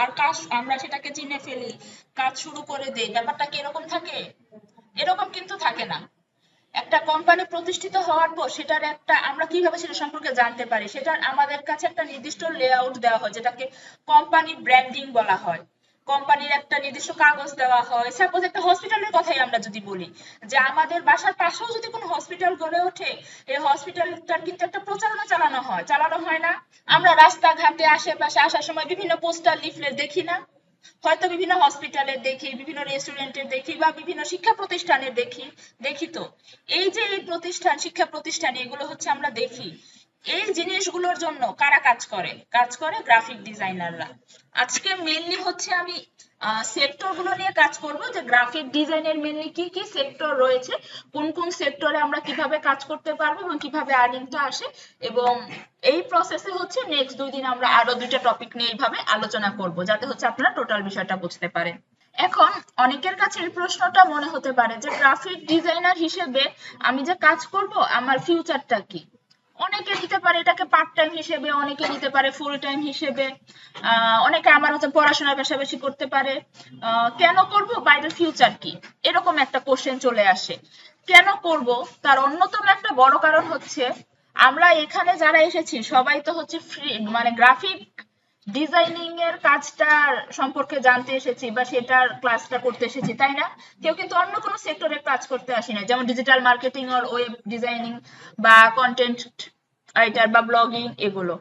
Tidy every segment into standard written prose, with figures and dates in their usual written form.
আর কাজ আমরা সেটাকে চিনে ফেলি, কাজ শুরু করে দেই, ব্যাপারটা কি এরকম থাকে? এরকম কিন্তু থাকে না। একটা কোম্পানি প্রতিষ্ঠিত হওয়ার পর সেটার একটা আমরা কিভাবে সেটা সম্পর্কে জানতে পারি, সেটার আমাদের কাছে একটা নির্দিষ্ট লেআউট দেওয়া হয়, যেটাকে কোম্পানি ব্র্যান্ডিং বলা হয়। কোম্পানির একটা নির্দিষ্ট কাগজ দেওয়া হয়। সাপোজ একটা হসপিটালের কথাই আমরা যদি বলি, যে আমাদের বাসার পাশেও যদি কোনো হসপিটাল গড়ে ওঠে, এই হসপিটালটার কিন্তু একটা প্রচারণা চালানো হয় না? আমরা রাস্তাঘাটে আশেপাশে আসার সময় বিভিন্ন পোস্টার লিফলেট দেখি না? হয়তো বিভিন্ন হসপিটালের দেখি, বিভিন্ন রেস্টুরেন্টের দেখি, বা বিভিন্ন শিক্ষা প্রতিষ্ঠানের দেখি তো। এই যে এই প্রতিষ্ঠান, শিক্ষা প্রতিষ্ঠান, এগুলো হচ্ছে আমরা দেখি। এই জিনিসগুলোর জন্য কারা কাজ করে গ্রাফিক ডিজাইনাররা। আজকে মেইনলি হচ্ছে আমি সেক্টর গুলো নিয়ে কাজ করব, যে গ্রাফিক ডিজাইনের মেইনলি কি কি সেক্টর রয়েছে, কোন কোন সেক্টরে আমরা কিভাবে কাজ করতে পারবো এবং কিভাবে আর্নিংটা আসে। এবং এই প্রসেসে হচ্ছে নেক্সট 2 দিন আমরা আরো 2টা টপিক নিয়ে এইভাবে আলোচনা করব, যাতে হচ্ছে আপনারা টোটাল বিষয়টা বুঝতে পারেন। এখন অনেকের কাছে এই প্রশ্নটা মনে হতে পারে যে গ্রাফিক ডিজাইনার হিসেবে আমি যে কাজ করব, আমার ফিউচারটা কি? অনেকে নিতে পারে এটাকে পার্ট টাইম হিসেবে, অনেকে নিতে পারে ফুল টাইম হিসেবে, অনেকে আমার হচ্ছে পড়াশোনার পাশাপাশি করতে পারে। কেন করব, বাইরের ফিউচার কি, এরকম একটা কোশ্চেন চলে আসে। কেন করব, তার অন্যতম একটা বড় কারণ হচ্ছে, আমরা এখানে যারা এসেছি সবাই তো হচ্ছে ফ্রি, মানে গ্রাফিক ডিজাইনিং এর কাজটা সম্পর্কে জানতে এসেছি বা সেটার ক্লাসটা করতে এসেছি, তাই না? কেউ কিন্তু অন্য কোনো সেক্টরে কাজ করতে আসি না, যেমন ডিজিটাল মার্কেটিং আর ওয়েব ডিজাইনিং বা কন্টেন্ট রাইটার বা ব্লগিং, এগুলো।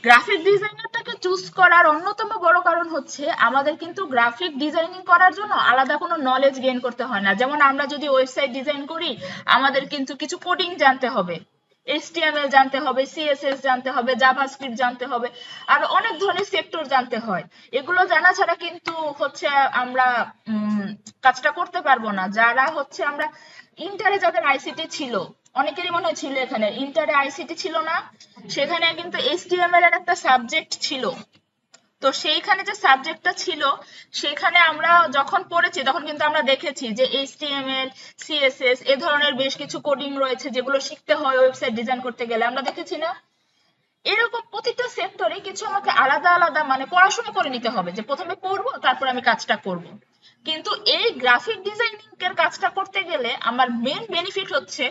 গ্রাফিক ডিজাইনারটাকে চুজ করার অন্যতম বড় কারণ হচ্ছে, আমাদের কিন্তু গ্রাফিক ডিজাইনিং করার জন্য আলাদা কোনো নলেজ গেইন করতে হয় না। যেমন আমরা যদি ওয়েবসাইট ডিজাইন করি, আমাদের কিন্তু কিছু কোডিং জানতে হবে, HTML জানতে হবে, CSS জানতে হবে, জাভাস্ক্রিপ্ট জানতে হবে, আর অনেক ধরনের সেক্টর জানতে হয়। এগুলো জানা ছাড়া কিন্তু হচ্ছে আমরা কাজটা করতে পারবো না। যারা হচ্ছে আমরা ইন্টারে, যাদের আইসিটি ছিল, অনেকেরই মনে হয় ছিল, এখানে ইন্টারে আইসিটি ছিল না, সেখানে কিন্তু HTML এর একটা সাবজেক্ট ছিল। তো সেইখানে যে সাবজেক্টটা ছিল, সেখানে আমরা যখন পড়েছি তখন কিন্তু আমরা দেখেছি যে HTML, CSS এ ধরনের বেশ কিছু কোডিং রয়েছে, যেগুলো শিখতে হয় ওয়েবসাইট ডিজাইন করতে গেলে, আমরা দেখেছি না? এরকম প্রতিটা সেক্টরে কিছু আমাকে আলাদা আলাদা মানে পড়াশোনা করে নিতে হবে, যে প্রথমে পড়বো তারপর আমি কাজটা করব। কিন্তু এই গ্রাফিক ডিজাইনিং এর কাজটা করতে গেলে আমার মেন বেনিফিট হচ্ছে,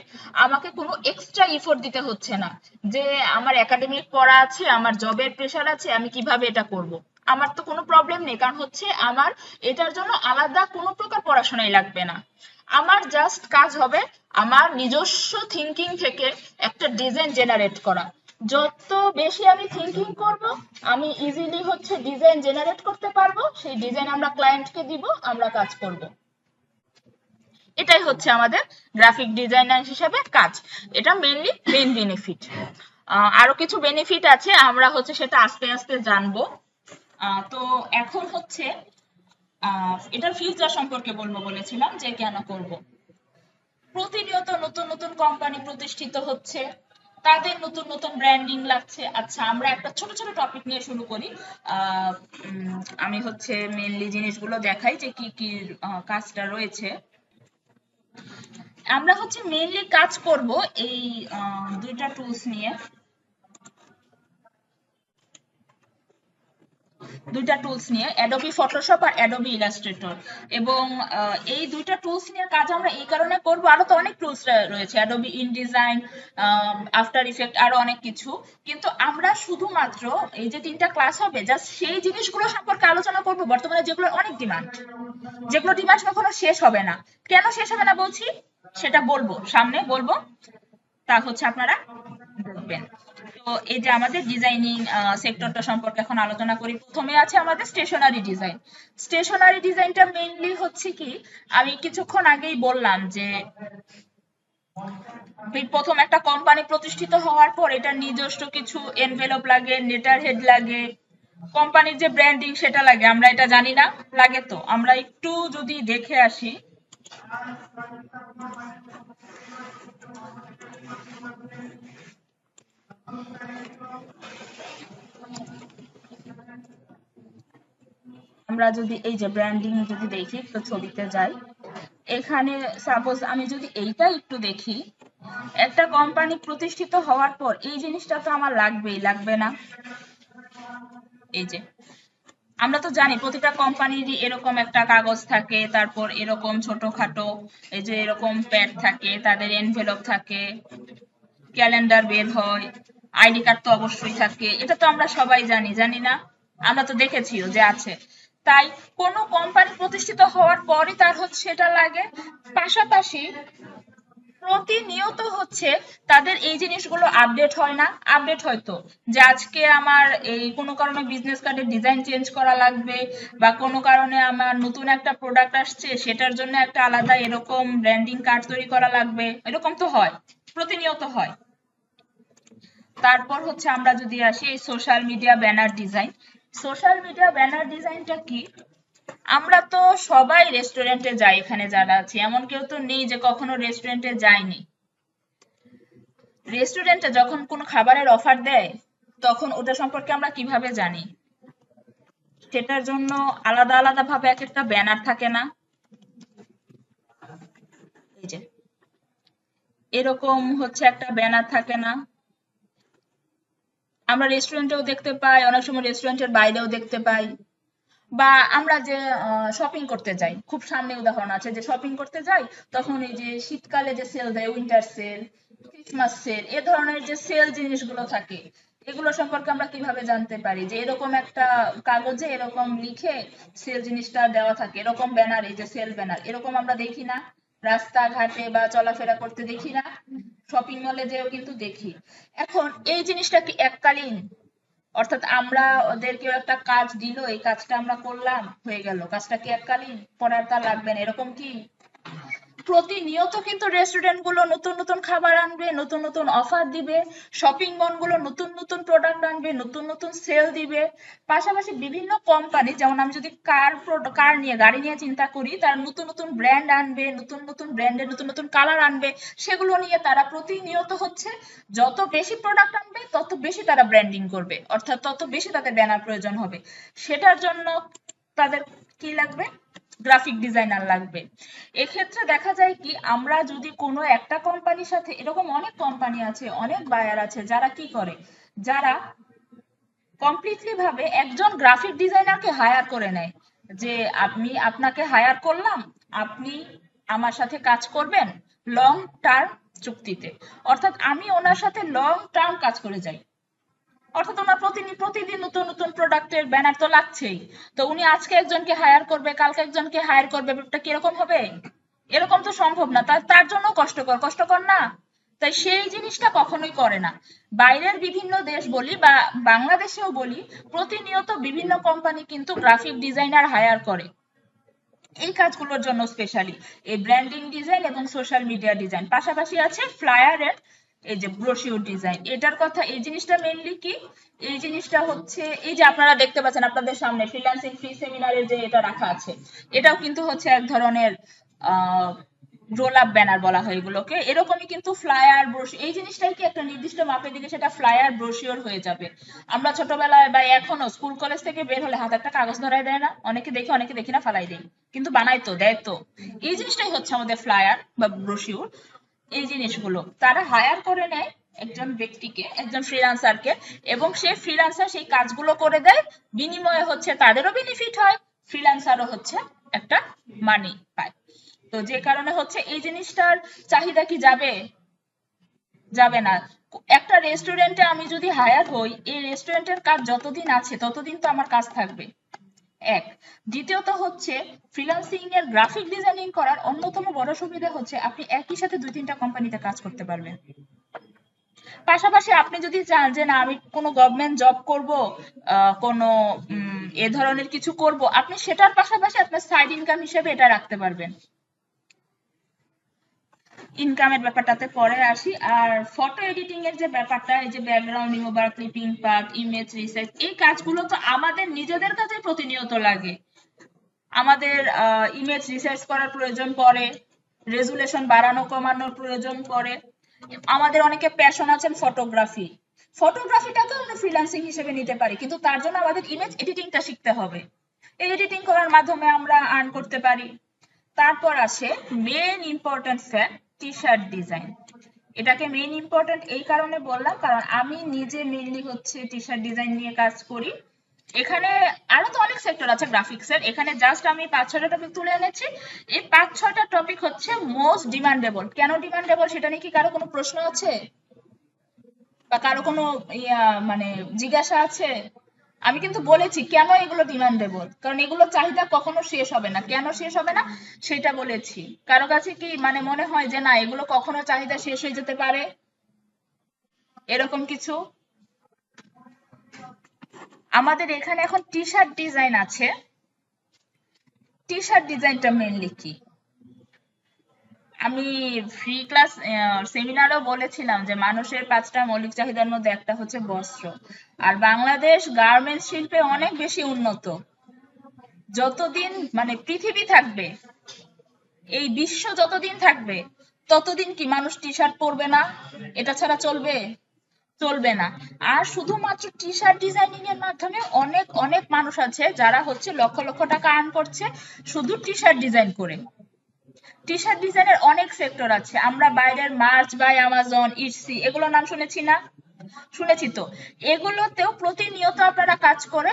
আমাকে কোনো এক্সট্রা এফোর্ট দিতে হচ্ছে না। যে আমার একাডেমিক পড়া আছে, আমার জবের প্রেশার আছে, আমি কিভাবে এটা করব? আমার তো কোনো প্রবলেম নেই, কারণ হচ্ছে আমার এটার জন্য আলাদা কোনো প্রকার পড়াশোনাই লাগবে না। আমার জাস্ট কাজ হবে আমার নিজস্ব থিঙ্কিং থেকে একটা ডিজাইন জেনারেট করা। যত বেশি আমি থিঙ্কিং করব, আমি ইজিলি হচ্ছে ডিজাইন জেনারেট করতে পারবো, সেই ডিজাইন আমরা ক্লায়েন্টকে দিব, আমরা কাজ করব। এটাই হচ্ছে আমাদের গ্রাফিক ডিজাইনার হিসেবে কাজ। এটা মেইনলি মেইন বেনিফিট। আরো কিছু বেনিফিট আছে, আমরা হচ্ছে সেটা আস্তে আস্তে জানবো। তো এখন হচ্ছে এটার ফিউচার সম্পর্কে বলবো, বলেছিলাম যে কেন করব। প্রতিনিয়ত নতুন নতুন কোম্পানি প্রতিষ্ঠিত হচ্ছে, তাদের নতুন নতুন ব্র্যান্ডিং লাগছে। আচ্ছা, আমরা একটা ছোট ছোট টপিক নিয়ে শুরু করি। আমি হচ্ছে মেইনলি জিনিসগুলো দেখাই যে কি কি কাজটা রয়েছে। আমরা হচ্ছে মেইনলি কাজ করব এই 2টা টুলস নিয়ে, 2টা টুলস নিয়ে, অ্যাডোবি ফটোশপ আর অ্যাডোবি ইলাস্ট্রেটর। এবং এই 2টা টুলস নিয়ে কাজ আমরা এই কারণে করব, আরো তো অনেক টুলস রয়েছে, অ্যাডোবি ইনডিজাইন, আফটার ইফেক্ট, আরো অনেক কিছু। কিন্তু আমরা শুধুমাত্র এই যে 3টা ক্লাস হবে, জাস্ট সেই জিনিসগুলো সম্পর্কে আলোচনা করব বর্তমানে যেগুলো অনেক ডিমান্ড, যেগুলো ডিমান্ড কখনো শেষ হবে না। কেন শেষ হবে না বলছি, সেটা বলবো, সামনে বলবো, তা হচ্ছে আপনারা দেখবেন। তো এই যে আমাদের ডিজাইনিং সেক্টরটা সম্পর্কে এখন আলোচনা করি। প্রথমে আছে আমাদের স্টেশনারি ডিজাইন। স্টেশনারি ডিজাইনটা মেইনলি হচ্ছে কি, আমি কিছুক্ষণ আগেই বললাম যে প্রথম একটা কোম্পানি প্রতিষ্ঠিত হওয়ার পর এটার নিজস্ব কিছু এনভেলপ লাগে, লেটার হেড লাগে, কোম্পানির যে ব্র্যান্ডিং সেটা লাগে। আমরা এটা জানি না, লাগে তো। আমরা একটু যদি দেখে আসি, আমরা যদি এই যে ব্র্যান্ডিং যদি দেখি, একটু ছবিতে যাই, এখানে সাপোজ আমি যদি এইটা একটু দেখি, একটা কোম্পানি প্রতিষ্ঠিত হওয়ার পর এই জিনিসটা তো আমার লাগবেই, লাগবে না? এই যে আমরা তো জানি প্রতিটা কোম্পানিরই এরকম একটা কাগজ থাকে, তারপর এরকম ছোটখাটো এই যে এরকম প্যাড থাকে, তাদের এনভেলপ থাকে, ক্যালেন্ডার বের হয়, আইডি কার্ড তো অবশ্যই থাকে। এটা তো আমরা সবাই জানি, জানি না? আমরা তো দেখেছিও যে আছে। তাই কোনো কোম্পানি প্রতিষ্ঠিত হওয়ার পরই তার হচ্ছে এটা লাগে। পাশাপাশি প্রতিনিয়ত হচ্ছে তাদের এই জিনিসগুলো আপডেট হয় না? আপডেট হয়তো, যে আজকে আমার এই কোনো কারণে বিজনেস কার্ডের ডিজাইন চেঞ্জ করা লাগবে, বা কোনো কারণে আমার নতুন একটা প্রোডাক্ট আসছে সেটার জন্য একটা আলাদা এরকম ব্র্যান্ডিং কার্ড তৈরি করা লাগবে, এরকম তো হয়, প্রতিনিয়ত হয়। তারপর হচ্ছে আমরা যদি আসি এই social media banner design. Social media banner ডিজাইনটা কি? আমরা তো সবাই রেস্টুরেন্টে যাই, এখানে যারা আছি এমন কেউ তো নেই যে কখনো রেস্টুরেন্টে যায়নি। রেস্টুরেন্টে যখন কোনো খাবারের অফার দেয় তখন ওটা সম্পর্কে আমরা কিভাবে জানি? সেটার জন্য আলাদা আলাদা ভাবে এক একটা ব্যানার থাকে না? এই যে এরকম হচ্ছে একটা ব্যানার থাকে না? আমরা রেস্টুরেন্টেও দেখতে পাই, অনেক সময় রেস্টুরেন্টের বাইরেও দেখতে পাই। বা আমরা যে শপিং করতে যাই, খুব সামনে উদাহরণ আছে, যে শপিং করতে যাই তখন এই যে শীতকালে যে সেল দেয়, উইন্টার সেল, ক্রিসমাস সেল, এ ধরনের যে সেল জিনিসগুলো থাকে, এগুলো সম্পর্কে আমরা কিভাবে জানতে পারি যে এরকম একটা কাগজে এরকম লিখে সেল জিনিসটা দেওয়া থাকে, এরকম ব্যানার, এই যে সেল ব্যানার, এরকম আমরা দেখি না? রাস্তাঘাটে বা চলাফেরা করতে দেখি না? শপিং মলে যেও কিন্তু দেখি। এখন এই জিনিসটা কি এককালীন? অর্থাৎ আমরা ওদেরকেও একটা কাজ দিল, এই কাজটা আমরা করলাম, হয়ে গেল, কাজটা কি এককালীন, পরে আর তা লাগবে না, এরকম কি? প্রতিনিয়ত কিন্তু রেস্টুরেন্ট গুলো নতুন নতুন খাবার আনবে, নতুন নতুন অফার দিবে, শপিং মল গুলো নতুন নতুন প্রোডাক্ট আনবে, নতুন নতুন সেল দিবে। পাশাপাশি বিভিন্ন কোম্পানি, যেমন আমি যদি কার নিয়ে, গাড়ি নিয়ে চিন্তা করি, তার নতুন নতুন ব্র্যান্ড আনবে, নতুন নতুন ব্র্যান্ডের নতুন নতুন কালার আনবে, সেগুলো নিয়ে তারা প্রতিনিয়ত হচ্ছে যত বেশি প্রোডাক্ট আনবে তত বেশি তারা ব্র্যান্ডিং করবে, অর্থাৎ তত বেশি তাদের ব্যানার প্রয়োজন হবে। সেটার জন্য তাদের কি লাগবে? গ্রাফিক ডিজাইনার লাগবে। এক্ষেত্রে দেখা যায় কি, আমরা যদি কোনো একটা কোম্পানির সাথে, এরকম অনেক কোম্পানি আছে, অনেক বায়ার আছে যারা কি করে, যারা কমপ্লিটলি ভাবে একজন গ্রাফিক ডিজাইনারকে হায়ার করে নেয়, যে আমি আপনাকে হায়ার করলাম, আপনি আমার সাথে কাজ করবেন লং টার্ম চুক্তিতে। অর্থাৎ আমি ওনার সাথে লং টার্ম কাজ করে যাই। অর্থাৎ ওনার প্রতিদিন নতুন নতুন প্রোডাক্টের ব্যানার তো লাগছেই। তো উনি আজকে একজনকে হায়ার করবে, কালকে একজনকে হায়ার করবে, ব্যাপারটা কিরকম হবে? এরকম তো সম্ভব না, তার জন্য কষ্টকর না? তাই সেই জিনিসটা কখনোই করে না। বাইরের বিভিন্ন দেশ বলি বা বাংলাদেশেও বলি, প্রতিনিয়ত বিভিন্ন কোম্পানি কিন্তু গ্রাফিক ডিজাইনার হায়ার করে এই কাজগুলোর জন্য স্পেশালি, এই ব্র্যান্ডিং ডিজাইন এবং সোশ্যাল মিডিয়া ডিজাইন। পাশাপাশি আছে ফ্লায়ারের এই যে ব্রোশিওর ডিজাইন। এটার কথা, এই জিনিসটা মেইনলি কি, এই জিনিসটা হচ্ছে এই যে আপনারা দেখতে পাচ্ছেন আপনাদের সামনে ফ্রিল্যান্সিং ফ্রি সেমিনারের যে এটা রাখা আছে, এটাও কিন্তু হচ্ছে এক ধরনের রোল আপ ব্যানার বলা হয় এগুলোকে। এরকমই কিন্তু ফ্লায়ার, ব্রোশিওর, এই জিনিসটাই কি একটা নির্দিষ্ট মাপের দিকে সেটা ফ্লায়ার ব্রোশিওর হয়ে যাবে। আমরা ছোটবেলায় বা এখনো স্কুল কলেজ থেকে বের হলে হাতে একটা কাগজ ধরায় দেয় না? অনেকে দেখি, অনেকে দেখি না, ফালাই দেয়, কিন্তু বানাই তো, দেয় তো। এই জিনিসটাই হচ্ছে আমাদের ফ্লায়ার বা ব্রোশিওর। এই জিনিসগুলো তারা হায়ার করে নেয় একজন ব্যক্তিকে, একজন ফ্রিল্যান্সারকে, এবং সেই ফ্রিল্যান্সার সেই কাজগুলো করে দেয়, বিনিময়ে হচ্ছে তাদেরও বেনিফিট হয়, ফ্রিল্যান্সারও হচ্ছে একটা মানি পায়। তো যে কারণে হচ্ছে এই জিনিসটার চাহিদা কি যাবে? যাবে না। একটা রেস্টুরেন্টে আমি যদি হায়ার হই, এই রেস্টুরেন্টের কাজ যতদিন আছে ততদিন তো আমার কাজ থাকবে, এক। দ্বিতীয়ত হচ্ছে ফ্রিল্যান্সিং এর গ্রাফিক ডিজাইনিং করার অন্যতম বড় সুবিধা হচ্ছে আপনি একই সাথে দুই তিনটা কোম্পানিতে কাজ করতে পারবেন। পাশাপাশি আপনি যদি চান যে না আমি কোনো গভর্নমেন্ট জব করব, কোনো এ ধরনের কিছু করব, আপনি সেটার পাশাপাশি আপনার সাইড ইনকাম হিসেবে এটা রাখতে পারবেন। ইনকামের ব্যাপারটাতে পরে আসি। আর ফটো এডিটিং এর যে ব্যাপারটা, এই যে background remover, clipping path, image resize, এই কাজগুলো তো আমাদের নিজেদের কাছে প্রতিনিয়ত লাগে। আমাদের ইমেজ রিসার্চ করার প্রয়োজন পড়ে, রেজুলেশন বাড়ানো কমানোর প্রয়োজন পড়ে। আমাদের অনেকে প্যাশন আছেন ফটোগ্রাফি, ফটোগ্রাফিটাকে আমরা ফ্রিল্যান্সিং হিসেবে নিতে পারি, কিন্তু তার জন্য আমাদের ইমেজ এডিটিংটা শিখতে হবে। এই এডিটিং করার মাধ্যমে আমরা আর্ন করতে পারি। তারপর আসে main important fact, T shirt design. এটাকে মেইন ইম্পর্টেন্ট এই কারণে বললাম কারণ আমি নিজে মেইনলি হচ্ছে টি শার্ট ডিজাইন নিয়ে কাজ করি। এখানে আরো তো অনেক সেক্টর আছে গ্রাফিক্সের, এখানে জাস্ট আমি 5-6টা টপিক তুলে এনেছি। এই 5-6টা টপিক হচ্ছে মোস্ট ডিমান্ডেবল। কেন ডিমান্ডেবল সেটা নিয়ে কি কারো কোনো প্রশ্ন আছে, বা কারো কোনো ইয়া মানে জিজ্ঞাসা আছে? আমি কিন্তু বলেছি কেন এগুলো ডিমান্ডেবল, কারণ এগুলো চাহিদা কখনো শেষ হবে না। কেন শেষ হবে না সেটা বলেছি। কারো কাছে কি মানে মনে হয় যে না এগুলো কখনো চাহিদা শেষ হয়ে যেতে পারে, এরকম কিছু? আমাদের এখানে এখন টি শার্ট ডিজাইন আছে। টি শার্ট ডিজাইনটা মেনলি কি, আমি ফ্রি ক্লাস সেমিনারও বলেছিলাম যে মানুষের 5টা মৌলিক চাহিদার মধ্যে একটা হচ্ছে বস্ত্র। আর বাংলাদেশ গার্মেন্টস শিল্পে অনেক বেশি উন্নত। যতদিন মানে পৃথিবী থাকবে, এই বিশ্ব যতদিন থাকবে, ততদিন কি মানুষ টি শার্ট পরবে না? এটা ছাড়া চলবে? চলবে না। আর শুধুমাত্র টি শার্ট ডিজাইনিং এর মাধ্যমে অনেক অনেক মানুষ আছে যারা হচ্ছে লক্ষ লক্ষ টাকা আর্ন করছে শুধু টি শার্ট ডিজাইন করে। টি শার্ট ডিজাইনের অনেক সেক্টর আছে। আমরা বাইরের মার্চ বাই অ্যামাজন, ইটসি এগুলোর নাম শুনেছি না? শুনেছি তো। এগুলোতেও প্রতিনিয়ত আপনারা কাজ করে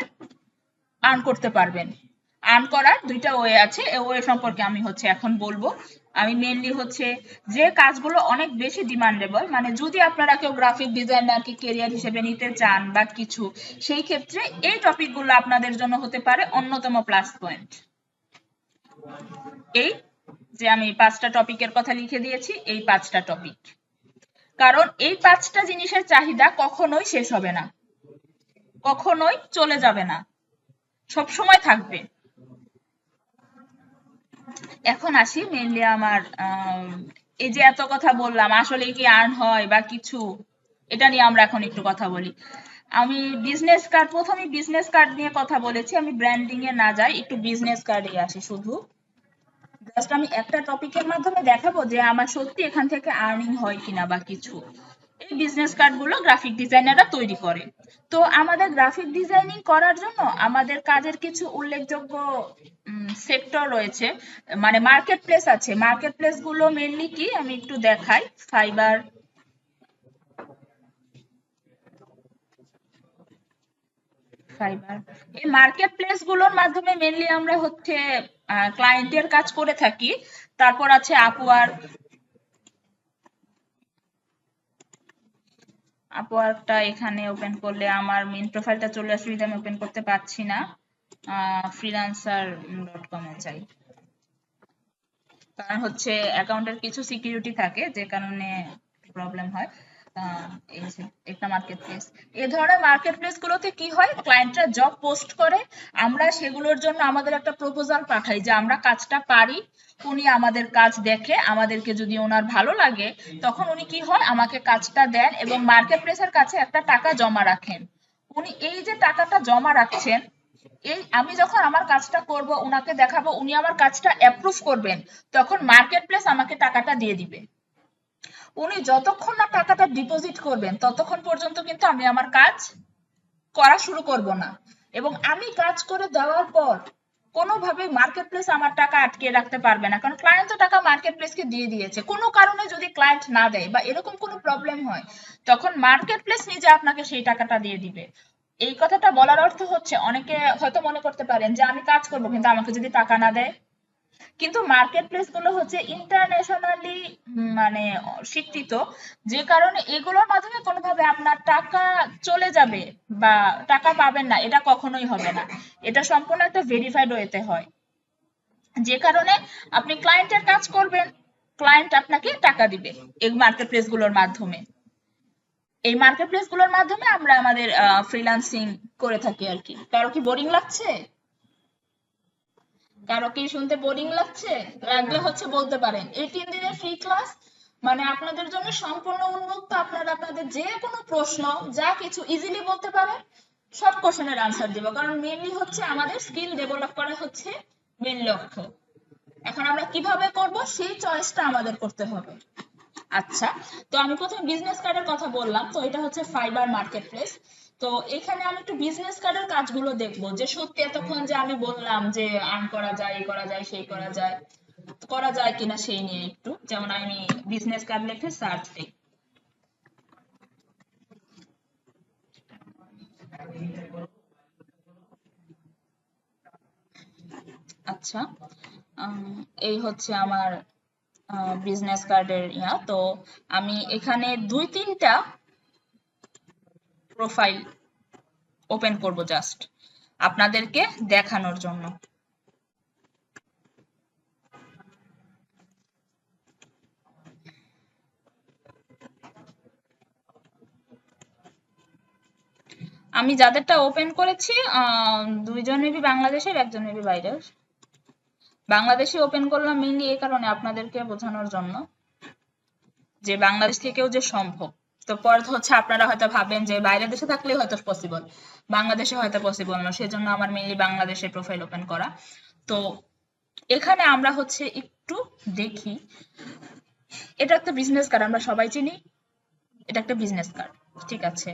আর্ন করতে পারবেন। আর্ন করার 2টা ওয়ে আছে, এই ওয়ে সম্পর্কে আমি হচ্ছে এখন বলবো। আমি মেনলি হচ্ছে যে কাজগুলো অনেক বেশি ডিমান্ডেবল, মানে যদি আপনারা কেউ গ্রাফিক ডিজাইনারকে কেরিয়ার হিসেবে নিতে চান বা কিছু, সেই ক্ষেত্রে এই টপিকগুলো আপনাদের জন্য হতে পারে অন্যতম প্লাস পয়েন্ট। এই যে আমি 5টা টপিকের কথা লিখে দিয়েছি, এই 5টা টপিক, কারণ এই 5টা জিনিসের চাহিদা কখনোই শেষ হবে না, কখনোই চলে যাবে না, সব সময় থাকবে। এখন আসি মেইনলি আমার এই যে এত কথা বললাম আসলে কি আর্ন হয় বা কিছু, এটা নিয়ে আমরা এখন একটু কথা বলি। আমি বিজনেস কার্ড, প্রথমে বিজনেস কার্ড নিয়ে কথা বলেছি। আমি ব্র্যান্ডিং এ না যাই, একটু বিজনেস কার্ডে আসি। শুধু জাস্ট আমি একটা টপিকের মাধ্যমে দেখাবো যে আমার সত্যি এখান থেকে আর্নিং হয় কিনা বা কিছু। এই বিজনেস কার্ডগুলো গ্রাফিক ডিজাইনাররা তৈরি করে। তো আমাদের গ্রাফিক ডিজাইনিং করার জন্য আমাদের কাজের কিছু উল্লেখযোগ্য সেক্টর রয়েছে, মানে মার্কেট প্লেস আছে। মার্কেট প্লেস গুলো মেনলি কি আমি একটু দেখাই। ফাইবার, ফাইবার, এই মার্কেট প্লেস গুলোর মাধ্যমে মেনলি আমরা হচ্ছে ক্লায়েন্টের কাজ করে থাকি। তারপর আছে আপওয়ার্ক। আপওয়ার্কটা এখানে ওপেন করলে আমার মেইন প্রোফাইলটা চলে আসবে, কিন্তু আমি ওপেন করতে পারছি না। freelancer.com এ যাই, কারণ হচ্ছে অ্যাকাউন্টের কিছু সিকিউরিটি থাকে যে কারণে প্রবলেম হয়। এই যে একটা মার্কেট প্লেস, এই ধরনের মার্কেট প্লেস গুলোতে কি হয়, ক্লায়েন্টরা জব পোস্ট করে, আমরা সেগুলোর জন্য আমাদের একটা প্রপোজাল পাঠাই যে আমরা কাজটা পারি। উনি আমাদের কাজ দেখে, আমাদেরকে যদি ওনার ভালো লাগে তখন উনি কি হয় আমাকে কাজটা দেন এবং মার্কেট প্লেসের কাছে একটা টাকা জমা রাখেন। উনি এই যে টাকাটা জমা রাখছেন, এই আমি যখন আমার কাজটা করব উনাকে দেখাবো, উনি আমার কাজটা অ্যাপ্রুভ করবেন, তখন মার্কেট প্লেস আমাকে টাকাটা দিয়ে দিবে। উনি যতক্ষণ না টাকাটা ডিপোজিট করবেন ততক্ষণ পর্যন্ত কিন্তু আমি আমার কাজ করা শুরু করব না। এবং আমি কাজ করে দেওয়ার পর কোনোভাবে মার্কেট প্লেস আমার টাকা আটকে রাখতে পারবে না, কারণ ক্লায়েন্ট তো টাকা মার্কেট প্লেসকে দিয়ে দিয়েছে। কোনো কারণে যদি ক্লায়েন্ট না দেয় বা এরকম কোনো প্রবলেম হয়, তখন মার্কেট প্লেস নিজে আপনাকে সেই টাকাটা দিয়ে দিবে। এই কথাটা বলার অর্থ হচ্ছে, অনেকে হয়তো মনে করতে পারেন যে আমি কাজ করব কিন্তু আমাকে যদি টাকা না দেয়, কিন্তু মার্কেট প্লেস গুলো হচ্ছে ইন্টারন্যাশনালি মানে স্বীকৃত, যে কারণে এগুলোর মাধ্যমে কোনোভাবে আপনার টাকা চলে যাবে বা টাকা পাবেন না এটা কখনোই হবে না। এটা সম্পূর্ণ একটা ভেরিফাইড ওয়েতে হয়, যে কারণে আপনি ক্লায়েন্টের কাজ করবেন, ক্লায়েন্ট আপনাকে টাকা দিবে এই মার্কেট প্লেস গুলোর মাধ্যমে। এই মার্কেট প্লেস গুলোর মাধ্যমে আমরা আমাদের ফ্রিল্যান্সিং করে থাকি আর কি। কারো কি বোরিং লাগছে? কারো কি শুনতে বোরিং লাগছে? লাগলে হচ্ছে বলতে পারেন। এই 3 দিনের ফ্রি ক্লাস মানে আপনাদের জন্য সম্পূর্ণ উন্মুক্ত। আপনারা আপনাদের যে কোনো প্রশ্ন যা কিছু ইজিলি বলতে পারেন, সব কোশ্চেনের আনসার দেবো, কারণ মেনলি হচ্ছে আমাদের স্কিল ডেভেলপ করা হচ্ছে মেন লক্ষ্য। এখন আমরা কিভাবে করব সেই চয়েসটা আমাদের করতে হবে। আচ্ছা, তো আমি প্রথমে বিজনেস কার্ডের কথা বললাম, তো এটা হচ্ছে ফাইবার মার্কেট প্লেস। তো এখানে আমি একটু বিজনেস কার্ডের কাজগুলো দেখবো, যে সত্যি এতক্ষণ যে আমি বললাম যে আর্ন করা যায়, এই করা যায়, সেই করা যায় কিনা সেই নিয়ে একটু। যেমন আমি বিজনেস কার্ড লিখে সার্চ দিই। আচ্ছা, এই হচ্ছে আমার বিজনেস কার্ডের তো আমি এখানে 2-3টা প্রোফাইল ওপেন করব জাস্ট আপনাদেরকে দেখানোর জন্য। আমি যাদেরটা ওপেন করেছি দুইজন মেবি বাংলাদেশের, একজন মেবি বাইরের। বাংলাদেশে ওপেন করলাম মেইনলি এই কারণে আপনাদেরকে বোঝানোর জন্য যে বাংলাদেশ থেকেও যে সম্ভব। তো পরে হচ্ছে আপনারা হয়তো ভাবেন যে বাইরের দেশে থাকলে হয়তো পসিবল, বাংলাদেশে হয়তো পসিবল না, সেজন্য আমার মেইনলি বাংলাদেশের প্রোফাইল ওপেন করা। তো এখানে আমরা হচ্ছে একটু দেখি, এটা একটা বিজনেস কার্ড, আমরা সবাই চিনি এটা একটা বিজনেস কার্ড, ঠিক আছে।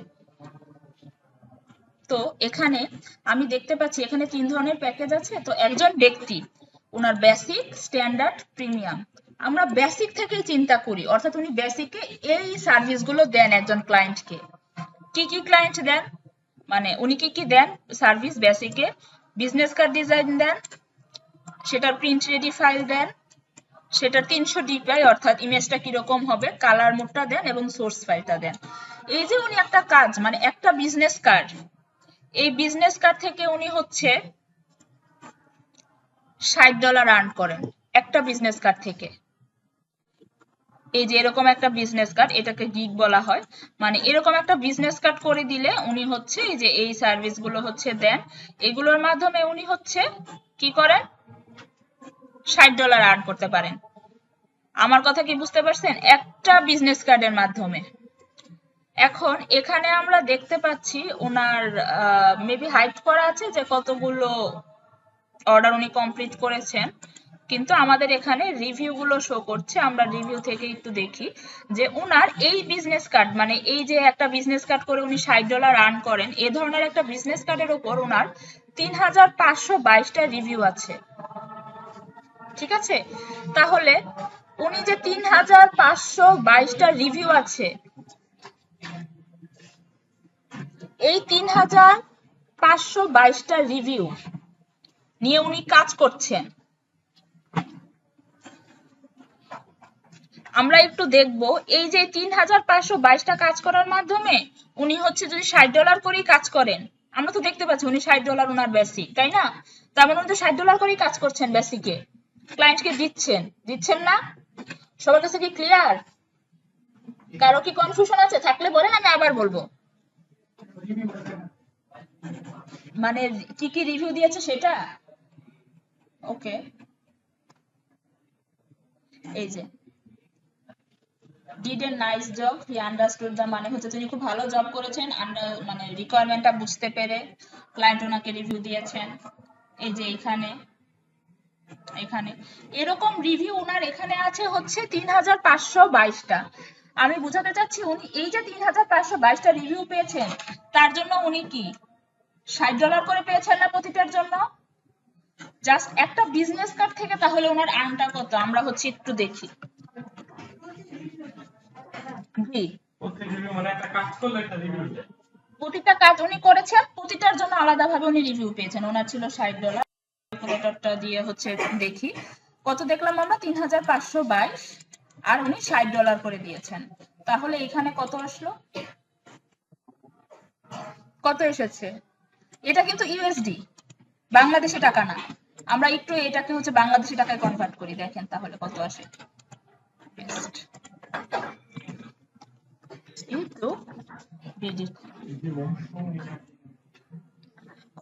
তো এখানে আমি দেখতে পাচ্ছি এখানে 3 ধরনের প্যাকেজ আছে। তো একজন ব্যক্তি ওনার বেসিক, স্ট্যান্ডার্ড, প্রিমিয়াম, আমরা বেসিক থেকে চিন্তা করি, অর্থাৎ উনি বেসিকে এই সার্ভিসগুলো দেন একজন ক্লায়েন্টকে। কি কি ক্লায়েন্ট দেন, মানে উনি কি কি দেন সার্ভিস বেসিকে? বিজনেস কার্ড ডিজাইন দেন, সেটার প্রিন্ট রেডি ফাইল দেন, সেটার 300 ডিপিআই অর্থাৎ ইমেজটা কিরকম হবে, কালার মোডটা দেন এবং সোর্স ফাইলটা দেন। এই যে উনি একটা কাজ, মানে একটা বিজনেস কার্ড, এই বিজনেস কার্ড থেকে উনি হচ্ছে $60 আর্ন করেন একটা বিজনেস কার্ড থেকে। এই যে এরকম একটা বিজনেস কার্ড, এটাকে গিগ বলা হয়, মানে এরকম একটা বিজনেস কার্ড করে দিলে উনি হচ্ছে এই যে এই সার্ভিস গুলো হচ্ছে দেন, এগুলোর মাধ্যমে উনি হচ্ছে কি করেন, $60 আর্ন করতে পারেন। আমার কথা কি বুঝতে পারছেন? একটা বিজনেস কার্ডের মাধ্যমে। এখন এখানে আমরা দেখতে পাচ্ছি ওনার মেবি হাইড করা আছে যে কতগুলো অর্ডার উনি কমপ্লিট করেছেন, কিন্তু আমাদের এখানে রিভিউ গুলো শো করছে। আমরা রিভিউ থেকে একটু দেখি যে ওনার এই বিজনেস কার্ড, মানে এই যে একটা বিজনেস কার্ড করে উনি $60 আর্ন করেন, এই ধরনের একটা বিজনেস কার্ডের উপর ওনার 3522টা রিভিউ আছে, ঠিক আছে। তাহলে উনি যে 3522টা রিভিউ আছে, এই 3522টা রিভিউ নিয়ে উনি কাজ করছেন। আমরা একটু দেখব এই যে 3522টা কাজ করার মাধ্যমে উনি হচ্ছে যদি $60 করেই কাজ করেন, আমরা তো দেখতে পাচ্ছি উনি $60 ওনার বেসিক, তাই না? তার মানে উনি তো $60 করেই কাজ করছেন বেসিকে, ক্লায়েন্টকে দিচ্ছেন না? সবার কাছে কি ক্লিয়ার? কারো কি কনফিউশন আছে? থাকলে বলেন, আমি আবার বলবো। মানে কি কি রিভিউ দিয়েছে সেটা? ওকে, এই যে did a nice job, he understood the, মানে হচ্ছে তিনি খুব ভালো জব করেছেন, মানে রিকোয়ারমেন্টটা বুঝতে পেরে ক্লায়েন্ট ওনাকে রিভিউ দিয়েছেন। এই যে এখানে এরকম রিভিউ ওনার এখানে আছে হচ্ছে 3522টা। আমি বুঝাতে চাচ্ছি উনি এই যে 3522টা রিভিউ পেয়েছেন, তার জন্য উনি কি $60 করে পেয়েছেন না প্রতিটার জন্য? জাস্ট একটা বিজনেস কার্ড থেকে তাহলে ওনার আর্নটা কত আমরা হচ্ছে একটু দেখি। জি, প্রতিটা কাজ উনি করেছেন, প্রতিটার জন্য আলাদাভাবে উনি রিভিউ পেয়েছেন। ওনার ছিল $60, ক্যালকুলেটরটা দিয়ে হচ্ছে দেখি কত দেখলাম আমরা, 3522, আর উনি $60 করে দিয়েছেন। তাহলে এখানে কত আসলো, কত এসেছে? এটা কিন্তু ইউএসডি, বাংলাদেশি টাকা না। আমরা একটু এটাকে হচ্ছে বাংলাদেশি টাকায় কনভার্ট করি, দেখেন তাহলে কত আসে।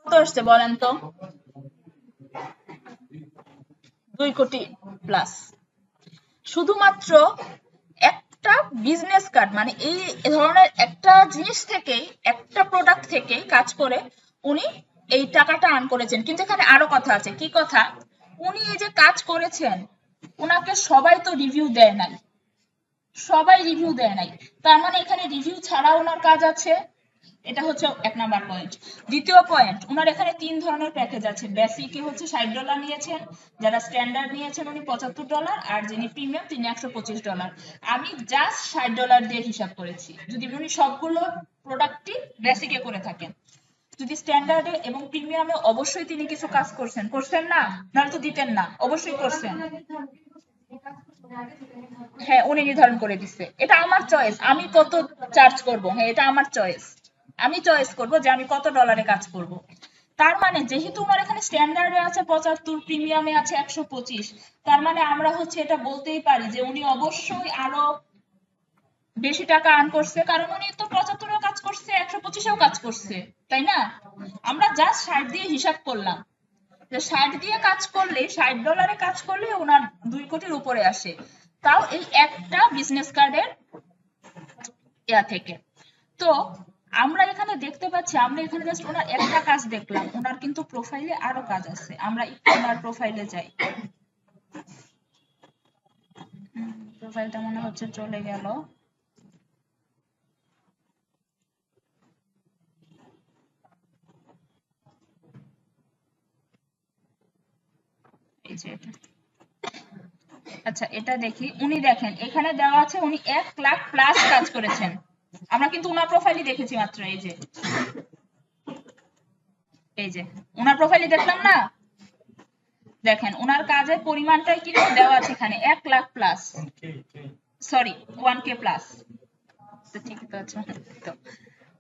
কত আসছে বলেন তো? 2 কোটি প্লাস। শুধুমাত্র একটা বিজনেস কার্ড, মানে এই ধরনের একটা জিনিস থেকে, একটা প্রোডাক্ট থেকে কাজ করে উনি এই টাকাটা আর্ন করেছেন। কিন্তু এখানে আরো কথা আছে। কি কথা? উনি এই যে কাজ করেছেন, ওনাকে সবাই তো রিভিউ দেয় নাই, তার মানে এখানে রিভিউ ছাড়া ওনার কাজ আছে। এটা হচ্ছে 1 নাম্বার পয়েন্ট। দ্বিতীয় পয়েন্ট, ওনার এখানে 3 ধরনের প্যাকেজ আছে। বেসিকে হচ্ছে $60 নিয়েছেন, যারা স্ট্যান্ডার্ড নিয়েছেন উনি $75, আর যিনি প্রিমিয়াম তিনি $125। আমি জাস্ট $60 দিয়ে হিসাব করেছি, যদি উনি সবগুলো প্রোডাক্টই বেসিকে করে থাকেন। যদি স্ট্যান্ডার্ডে এবং প্রিমিয়ামে অবশ্যই তিনি কিছু কাজ করছেন না, নাহলে তো দিতেন না, অবশ্যই করছেন। হ্যাঁ, উনি নির্ধারণ করে দিচ্ছে, এটা আমার চয়েস, আমি কত চার্জ করব। হ্যাঁ, এটা আমার চয়েস, আমি চয়েস করব যে আমি কত ডলারে কাজ করব। তার মানে যেহেতু ওনার এখানে স্ট্যান্ডার্ডে আছে 75, প্রিমিয়ামে আছে 125, তার মানে আমরা হচ্ছে এটা বলতেই পারি যে উনি অবশ্যই আরো বেশি টাকা আর্ন করছে, কারণ উনি তো 75এও কাজ করছে, 125এও কাজ করছে, তাই না? আমরা জাস্ট 60 দিয়ে হিসাব করলাম যে 60 দিয়ে কাজ করলে, $60 কাজ করলে ওনার 2 কোটির উপরে আসে, তাও এই একটা বিজনেস কার্ডের ইয়া থেকে। তো আমরা এখানে দেখতে পাচ্ছি, আমরা এখানে জাস্ট ওনার একটা কাজ দেখলাম, ওনার কিন্তু প্রোফাইলে আরো কাজ আছে। আমরা একটু ওনার প্রোফাইলে যাই। প্রোফাইলটা মনে হচ্ছে চলে গেল। এই যে এটা, আচ্ছা এটা দেখি। উনি দেখেন এখানে দেওয়া আছে উনি 1 লাখ প্লাস কাজ করেছেন। আমরা কিন্তু ওনার প্রোফাইলই দেখেছি মাত্র, এই যে ওনার প্রোফাইলই দেখলাম না, দেখেন ওনার কাজের পরিমাণটাই কিন্তু দেওয়া আছে এখানে 1 lakh plus, sorry 1K plus. তো ঠিক আছে।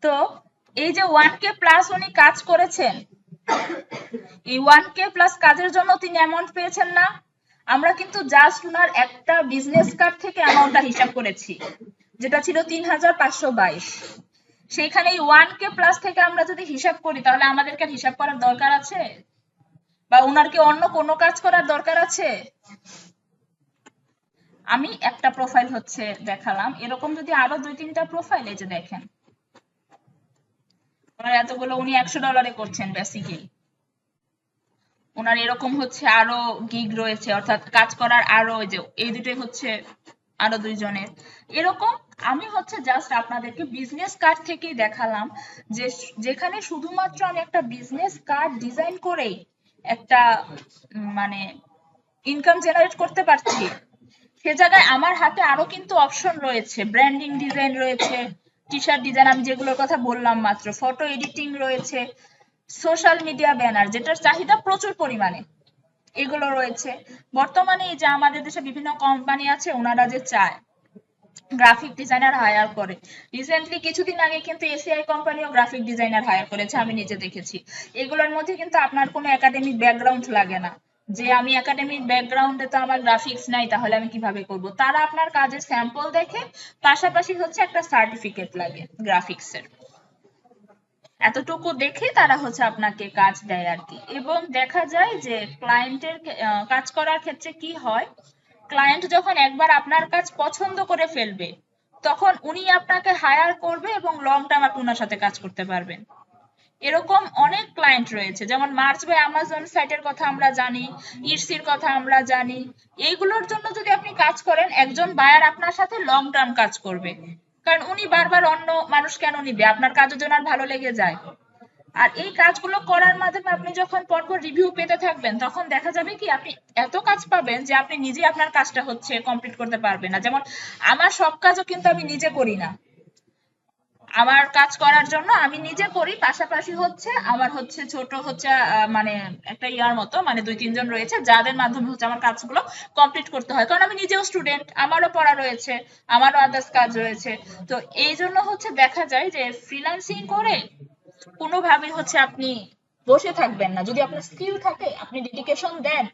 তো এই যে 1K প্লাস উনি কাজ করেছেন, এই 1K প্লাস কাজের জন্য তিনি অ্যামাউন্ট পেয়েছেন না। আমরা কিন্তু জাস্ট ওনার একটা বিজনেস কার্ড থেকে অ্যামাউন্টটা হিসাব করেছি, যেটা ছিল 3522। সেইখানে এই 1K প্লাস থেকে আমরা যদি হিসাব করি, তাহলে আমাদেরকে হিসাব করার দরকার আছে, বা ওনার কি অন্য কোনো কাজ করার দরকার আছে? আমি একটা প্রোফাইল হচ্ছে দেখালাম, এরকম যদি আরো 2-3টা প্রোফাইল, এই যে দেখেন ওনার এতগুলো, উনি $100 করছেন বেসিক্যালি। ওনার এরকম হচ্ছে আরো গিগ রয়েছে, অর্থাৎ কাজ করার আরো, এই যে এই দুটোই হচ্ছে আরো 2 জনের এরকম। আমি হচ্ছে জাস্ট আপনাদেরকে বিজনেস কার্ড থেকেই দেখালাম যে যেখানে শুধুমাত্র আমি একটা বিজনেস কার্ড ডিজাইন করেই একটা মানে ইনকাম জেনারেট করতে পারছি, সে জায়গায় আমার হাতে আরো কিন্তু অপশন রয়েছে, ব্র্যান্ডিং ডিজাইন রয়েছে, টি শার্ট ডিজাইন আমি যেগুলোর কথা বললাম মাত্র, ফটো এডিটিং রয়েছে, সোশ্যাল মিডিয়া ব্যানার যেটার চাহিদা প্রচুর পরিমাণে, এগুলো রয়েছে। বর্তমানে এই যে আমাদের দেশে বিভিন্ন কোম্পানি আছে, ওনারা যে চায় গ্রাফিক ডিজাইনার হায়ার করে। রিসেন্টলি কিছুদিন আগে কিন্তু এসিআই কোম্পানিও গ্রাফিক ডিজাইনার হায়ার করেছে, আমি নিজে দেখেছি। এগুলোর মধ্যে কিন্তু আপনার কোনো একাডেমিক ব্যাকগ্রাউন্ড লাগে না, যে আমি একাডেমিক ব্যাকগ্রাউন্ডে তো আমার গ্রাফিক্স নাই, তাহলে আমি কিভাবে করব। তারা আপনার কাজের স্যাম্পল দেখে, পাশাপাশি হচ্ছে একটা সার্টিফিকেট লাগে গ্রাফিক্সের, এতটুকু দেখে তারা হচ্ছে আপনাকে কাজ দেয় আর কি। এবং দেখা যায় যে ক্লায়েন্টের কাজ করার ক্ষেত্রে কি হয়, ক্লায়েন্ট যখন একবার আপনার কাজ পছন্দ করে ফেলবে, তখন উনি আপনাকে হায়ার করবে এবং লং টার্ম আপনি ওনার সাথে কাজ করতে পারবেন। এরকম অনেক ক্লায়েন্ট রয়েছে, যেমন মার্চ বাই অ্যামাজন সাইটের কথা আমরা জানি, ইটসির কথা আমরা জানি। এইগুলোর জন্য যদি আপনি কাজ করেন, একজন বায়ার আপনার সাথে লং টার্ম কাজ করবে, কারণ উনি বারবার অন্য মানুষ কেন নিবে, আপনার কাজের জন্য আর ভালো লেগে যায়। আর এই কাজগুলো করার মাধ্যমে আপনি যখন পরপর রিভিউ পেতে থাকবেন, তখন দেখা যাবে কি আপনি এত কাজ পাবেন যে আপনি নিজে আপনার কাজটা হচ্ছে কমপ্লিট করতে পারবেন না। যেমন আমার সব কাজও কিন্তু আমি নিজে করি না, আমার কাজ করার জন্য আমি নিজে করি, পাশাপাশি হচ্ছে আমার হচ্ছে ছোট হচ্ছে মানে একটা ইয়ার মতো, মানে 2-3 জন রয়েছে যাদের মাধ্যমে হচ্ছে আমার কাজগুলো কমপ্লিট করতে হয়, কারণ আমি নিজেও স্টুডেন্ট, আমারও পড়া রয়েছে, আমারও আদার্স কাজ রয়েছে। তো এই জন্য হচ্ছে দেখা যায় যে ফ্রিল্যান্সিং করে কোনোভাবেই হচ্ছে আপনি বসে থাকবেন না। যদি আপনার স্কিল থাকে, আপনি ডেডিকেশন দেন,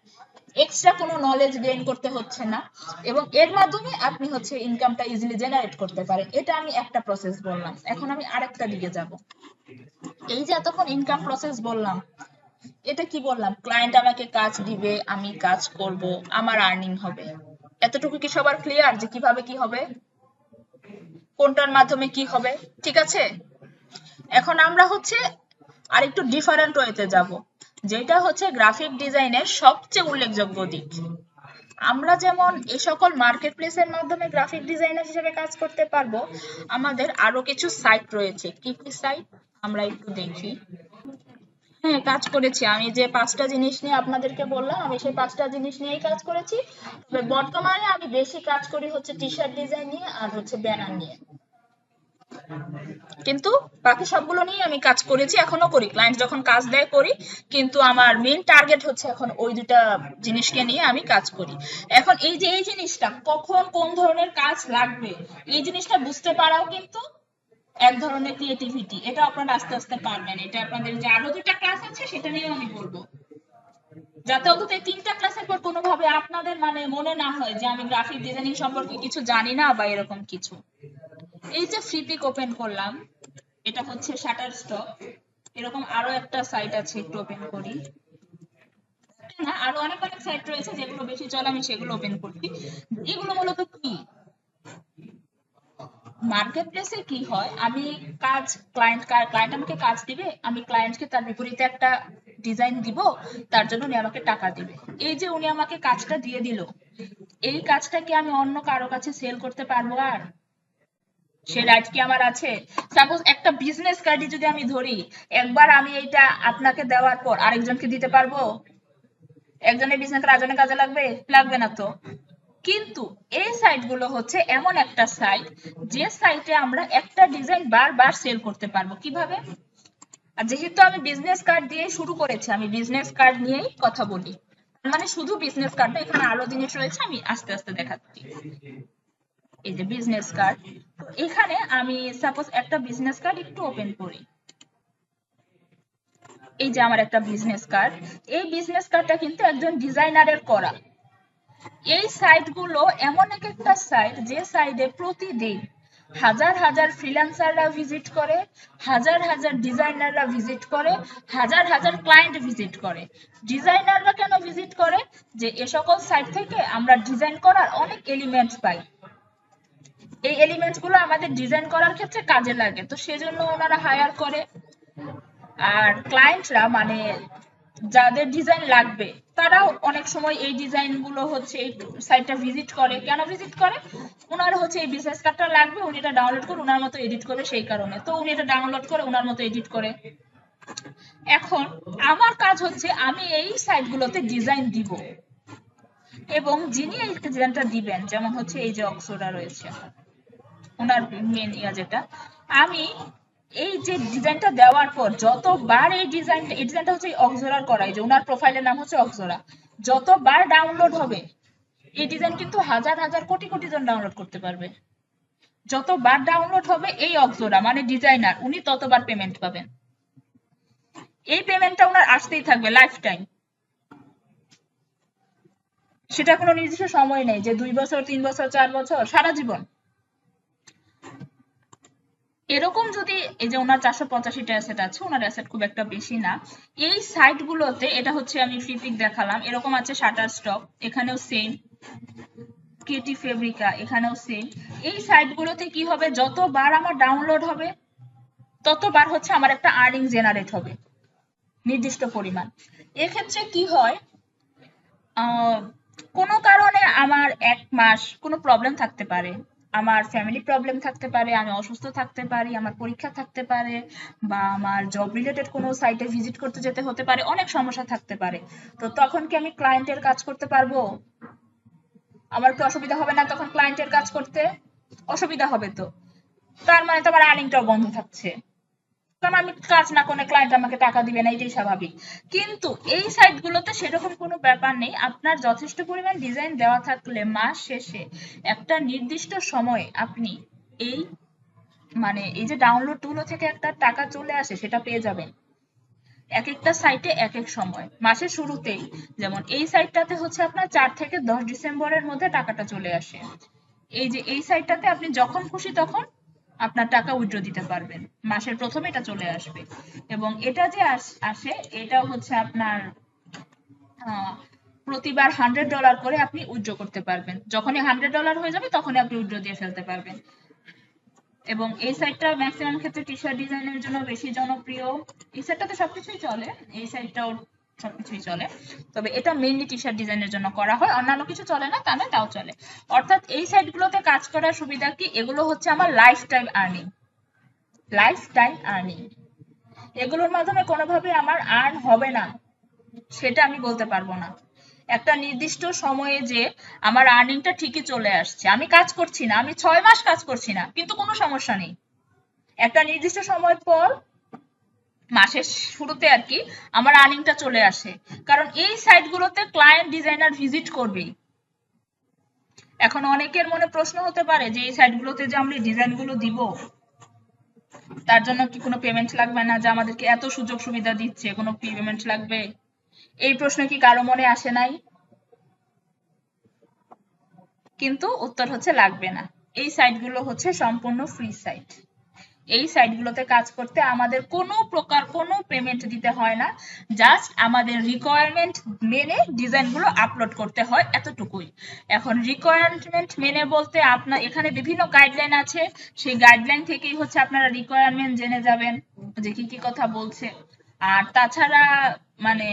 এক্সট্রা কোনো নলেজ গেইন করতে হচ্ছে না, এবং এর মাধ্যমে আপনি হচ্ছে ইনকামটা ইজিলি জেনারেট করতে পারেন। এটা আমি একটা প্রসেস বললাম, এখন আমি আরেকটা দিকে যাব। এই যে এতক্ষণ ইনকাম প্রসেস বললাম, এটা কি বললাম, ক্লায়েন্ট আমাকে কাজ দিবে, আমি কাজ করব, আমার আর্নিং হবে। এতটুকু কি সবার ক্লিয়ার যে কিভাবে কি হবে, কোনটার মাধ্যমে কি হবে? ঠিক আছে, এখন আমরা হচ্ছে আরেকটু ডিফারেন্ট ওয়েতে যাব, যেটা হচ্ছে গ্রাফিক ডিজাইনের সবচেয়ে উল্লেখযোগ্য দিক। আমরা যেমন এই সকল মার্কেট প্লেসের মাধ্যমে গ্রাফিক ডিজাইনার হিসেবে কাজ করতে পারবো, আমাদের আরো কিছু সাইট রয়েছে। কি কি সাইট আমরা একটু দেখি। হ্যাঁ, কাজ করেছি আমি, যে 5টা জিনিস নিয়ে আপনাদেরকে বললাম, আমি সেই 5টা জিনিস নিয়েই কাজ করেছি। তবে বর্তমানে আমি বেশি কাজ করি হচ্ছে টি শার্ট ডিজাইন নিয়ে আর হচ্ছে ব্যানার নিয়ে। কিন্তু বাকি সবগুলো নিয়ে আমি কাজ করেছি, এখনো করি, ক্লায়েন্ট যখন কাজ দেয় করি, কিন্তু আমার মেইন টার্গেট হচ্ছে এখন ওই দুটা জিনিসকে নিয়ে আমি কাজ করি। এখন এই যে এই জিনিসটা কখন কোন ধরনের কাজ লাগবে, এই জিনিসটা বুঝতে পারাও কিন্তু এক ধরনের ক্রিয়েটিভিটি। এটা আপনারা আস্তে আস্তে পারবেন। এটা আপনাদের যে আরো দুটা ক্লাস আছে সেটা নিয়েও আমি বলবো, যাতে অন্তত এই 3টা ক্লাসের পর কোনোভাবে আপনাদের মানে মনে না হয় যে আমি গ্রাফিক ডিজাইনিং সম্পর্কে কিছু জানি না বা এরকম কিছু। এই যে ফ্রি পিক ওপেন করলাম, এটা হচ্ছে শাটারস্টক। এরকম আরো একটা সাইট আছে, একটু ওপেন করি। না, আরো অনেক অনেক সাইট রয়েছে যেগুলো বেশি চলে, আমি সেগুলো ওপেন করছি। এগুলো মূলত কি, মার্কেট প্লেসে কি হয়, আমি কাজ ক্লায়েন্ট আমাকে কাজ দিবে, আমি ক্লায়েন্টকে তার বিপরীতে একটা ডিজাইন দিব, তার জন্য উনি আমাকে টাকা দিবে। এই যে উনি আমাকে কাজটা দিয়ে দিল, এই কাজটা কি আমি অন্য কারো কাছে সেল করতে পারবো? আর সে রাইট কি আমার আছে? সাপোজ একটা বিজনেস কার্ডই যদি আমি ধরি, একবার আমি এইটা আপনাকে দেওয়ার পর আরেকজনকে দিতে পারবো? একজনের বিজনেস কার্ড আরেকজনের কাজে লাগবে? লাগবে না তো। কিন্তু এই সাইট গুলো হচ্ছে এমন একটা সাইট, যে সাইটে আমরা একটা ডিজাইন বারবার সেল করতে পারবো। কিভাবে? আর যেহেতু আমি বিজনেস কার্ড দিয়ে শুরু করেছি, আমি বিজনেস কার্ড নিয়েই কথা বলি। মানে শুধু বিজনেস কার্ড না, এখানে আরো জিনিস রয়েছে, আমি আস্তে আস্তে দেখাচ্ছি। এই যে বিজনেস কার্ড, তো এখানে আমি সাপোজ একটা বিজনেস কার্ড একটু ওপেন করি। এই যে আমার একটা বিজনেস কার্ড, এই বিজনেস কার্ডটা কিন্তু একজন ডিজাইনারের করা। এই সাইটগুলো এমন এক একটা সাইট, যে সাইটে প্রতিদিন হাজার হাজার ফ্রিল্যান্সাররা ভিজিট করে, হাজার হাজার ডিজাইনাররা ভিজিট করে, হাজার হাজার ক্লায়েন্ট ভিজিট করে। ডিজাইনাররা কেন ভিজিট করে? যে এ সকল সাইট থেকে আমরা ডিজাইন করার অনেক এলিমেন্ট পাই, এই এলিমেন্টস গুলো আমাদের ডিজাইন করার ক্ষেত্রে কাজে লাগে, তো সেজন্য ওনারা হায়ার করে। আর ক্লায়েন্টরা মানে যাদের ডিজাইন লাগবে, তারাও অনেক সময় এই ডিজাইন গুলো হচ্ছে এই সাইটটা ভিজিট করে। কেন ভিজিট করে? ওনার হচ্ছে এই বিজনেস কার্ডটা লাগবে, উনি এটা ডাউনলোড করে ওনার মতো এডিট করবে, সেই কারণে তো উনি এটা ডাউনলোড করে ওনার মতো এডিট করে। এখন আমার কাজ হচ্ছে আমি এই সাইটগুলোতে ডিজাইন দিব, এবং যিনি এই ডিজাইনটা দিবেন, যেমন হচ্ছে এই যে অক্সোরা রয়েছে, ওনার মেন যেটা, আমি এই যে ডিজাইনটা দেওয়ার পর যতবার এই ডিজাইনটা হচ্ছে অক্সোরার করা, এই যে ওনার প্রোফাইলের নাম হচ্ছে অক্সোরা, যতবার ডাউনলোড হবে এই ডিজাইন কিন্তু হাজার হাজার কোটি কোটি জন ডাউনলোড করতে পারবে। যতবার ডাউনলোড হবে এই অক্সোরা মানে ডিজাইনার, উনি ততবার পেমেন্ট পাবেন। এই পেমেন্টটা ওনার আসতেই থাকবে লাইফ টাইম, সেটা কোনো নির্দিষ্ট সময় নেই যে 2 বছর 3 বছর 4 বছর, সারা জীবন। এরকম যদি এই যে ওনার 485টা অ্যাসেট আছে, ওনার অ্যাসেট খুব একটা বেশি না। এই সাইট গুলোতে, এটা হচ্ছে আমি ফ্রি পিক দেখালাম, এরকম আছে শাটার স্টক, এখানেও সেম, ক্রিয়েটিভ ফেব্রিকা এখানেও সেম। এই সাইট গুলোতে কি হবে, যতবার আমার ডাউনলোড হবে ততবার হচ্ছে আমার একটা আর্নিং জেনারেট হবে নির্দিষ্ট পরিমাণ। এক্ষেত্রে কি হয়, কোনো কারণে আমার 1 মাস কোনো প্রবলেম থাকতে পারে, আমার ফ্যামিলি প্রবলেম থাকতে পারে, আমি অসুস্থ থাকতে পারি, আমার পরীক্ষা থাকতে পারে, বা আমার জব রিলেটেড কোনো সাইটে ভিজিট করতে যেতে হতে পারে, অনেক সমস্যা থাকতে পারে। তো তখন কি আমি ক্লায়েন্টের কাজ করতে পারবো? আমার কি অসুবিধা হবে না তখন ক্লায়েন্টের কাজ করতে? অসুবিধা হবে তো। তার মানে তো আমার আর্নিংটাও বন্ধ থাকছে, কারণ আমি কাজ না করলে ক্লায়েন্ট আমাকে টাকা দিবে না, এটাই স্বাভাবিক। কিন্তু এই সাইটগুলোতে সেরকম কোনো ব্যাপার নেই, আপনার যথেষ্ট পরিমাণ ডিজাইন দেওয়া থাকলে মাস শেষে একটা নির্দিষ্ট সময়ে আপনি এই মানে এই যে ডাউনলোড গুলো থেকে একটা টাকা চলে আসে, সেটা পেয়ে যাবেন এক একটা সাইটে এক এক সময়। মাসের শুরুতেই যেমন এই সাইটটাতে হচ্ছে আপনার 4 থেকে 10 ডিসেম্বরের মধ্যে টাকাটা চলে আসে। এই যে এই সাইটটাতে আপনি যখন খুশি তখন আপনার টাকা উইথড্র দিতে পারবেন, মাসের প্রথমে এটা চলে আসবে। এবং এটা যে আসে, এটা হচ্ছে আপনার প্রতিবার $100 করে আপনি উইথড্র করতে পারবেন। যখনই $100 হয়ে যাবে তখনই আপনি উইথড্র দিয়ে ফেলতে পারবেন। এবং এই সাইটটা ম্যাক্সিমাম ক্ষেত্রে টি শার্ট ডিজাইনের জন্য বেশি জনপ্রিয়। এই সাইটটাতে সবকিছুই চলে, এই সাইটটাও সবকিছুই চলে, তবে এটা মেইনলি টি শার্ট ডিজাইনের জন্য করা হয়, অন্যান্য কিছু চলে না তা না, তাও চলে। অর্থাৎ এই সাইটগুলোতে কাজ করার সুবিধা কি, এগুলো হচ্ছে আমার life time earning, life time earning. এগুলোর মাধ্যমে কোনোভাবে আমার আর্ন হবে না সেটা আমি বলতে পারবো না। একটা নির্দিষ্ট সময়ে যে আমার আর্নিংটা ঠিকই চলে আসছে, আমি কাজ করছি না, আমি 6 মাস কাজ করছি না, কিন্তু কোনো সমস্যা নেই, একটা নির্দিষ্ট সময় পর মাসের শুরুতে আর কি আমার আর্নিংটা চলে আসে, কারণ এই সাইটগুলোতে ক্লায়েন্ট ডিজাইনার ভিজিট করবেই। এখন অনেকের মনে প্রশ্ন হতে পারে যে এই সাইটগুলোতে যে আমরা ডিজাইনগুলো দিব তার জন্য কি কোনো পেমেন্ট লাগবে না, যে আমাদেরকে এত সুযোগ সুবিধা দিচ্ছে কোনো পেমেন্ট লাগবে? এই প্রশ্ন কি কারো মনে আসে নাই? কিন্তু উত্তর হচ্ছে লাগবে না। এই সাইটগুলো হচ্ছে সম্পূর্ণ ফ্রি সাইট। এই সাইটগুলোতে কাজ করতে আমাদের কোনো প্রকার কোনো পেমেন্ট দিতে হয় না, জাস্ট আমাদের রিকোয়ারমেন্ট মেনে ডিজাইনগুলো আপলোড করতে হয়, এতটুকুই। এখন রিকোয়ারমেন্ট মেনে বলতে আপনার এখানে বিভিন্ন গাইডলাইন আছে, সেই গাইডলাইন থেকেই হচ্ছে আপনারা রিকোয়ারমেন্ট জেনে যাবেন যে কি কি কথা বলছে। আর তাছাড়া মানে